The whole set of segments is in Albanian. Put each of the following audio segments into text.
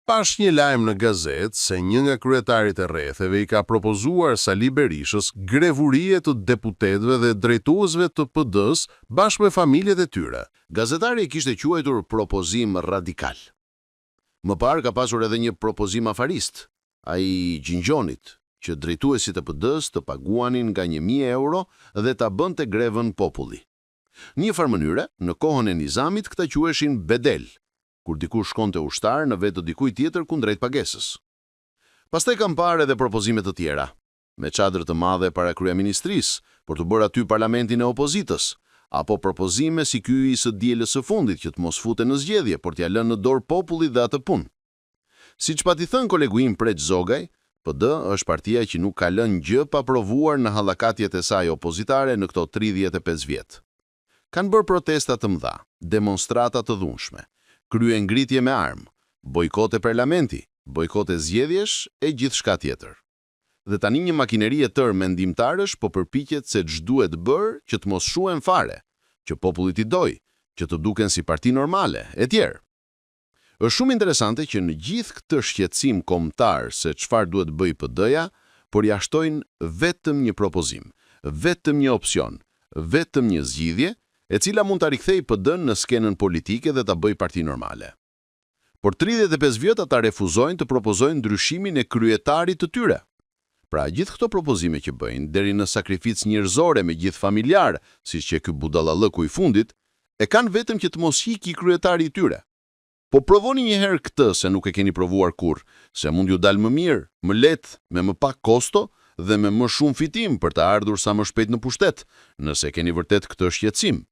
Pash një lajm në gazet se një nga kryetarit e rretheve i ka propozuar Sali Berishës grevurie të deputetëve dhe drejtuesve të PD-s bashkë me familjet e tyre. Gazetari e kishte quajtur propozim radikal. Më parë ka pasur edhe një propozim afarist, ai Gjingjonit, që drejtuesit e PD-s të paguanin nga 1.000 euro dhe ta bënte grevën populli. Në një farë mënyre, në kohën e Nizamit këta quheshin bedel, kur dikush shkonte ushtar në vetë të dikujt tjetër kundrejt pagesës. Pastaj kam parë edhe propozime të tjera, me çadër të madhe para kryeministrisë për të bërë aty parlamentin e opozitës, apo propozime si ky i së dielës së fundit që të mos futen në zgjedhje, por t'ia lënë në dorë popullit dhe atë punë. Siç pati thënë kolegu im Preç Zogaj, PD është partia që nuk ka lënë gjë pa provuar në hallakatjet e saj opozitare në këto 35 vjet. Kanë bërë protesta të mëdha, demonstrata të dhunshme, krye ngritje me armë, bojkote parlamenti, bojkote zgjedhjesh e gjithçka tjetër. Dhe tani një makineri e tërë mendimtarësh po përpiqet se ç'duhet bërë që të mos shuhen fare, që populli t'i dojë, që të duken si parti normale, etj. Është shumë interesante që në gjithë këtë shqetësim kombëtar se çfarë duhet bëj PD-ja, por ja shtojnë vetëm një propozim, vetëm një opsion, vetëm një zgjidhje, e cila mund ta rikthejë PD-n në skenën politike dhe ta bëjë parti normale. Por 35 vjet ata refuzojnë të propozojnë ndryshimin e kryetarit të tyre. Pra, gjithë këto propozime që bëjnë, deri në sakrificë njerëzore me gjithë familjar, siç që ky budallallëku i fundit, e kanë vetëm që të mos hiqë kryetari i tyre. Po provoni një herë këtë se nuk e keni provuar kurrë, se mund ju dalë më mirë, më lehtë, me më pak kosto dhe me më shumë fitim për të ardhur sa më shpejt në pushtet, nëse keni vërtet këtë shqetësim.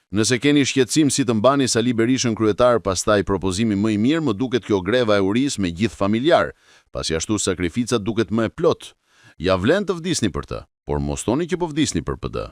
Nëse keni shqetësim si të mbani Sali Berishën kryetar, pastaj propozimi më i mirë më duket kjo greva e uris me gjithë familjar, pasi ashtu sakrificat duket më e plot. Ja vlen të vdisni për të, por mos thoni që po vdisni për PD.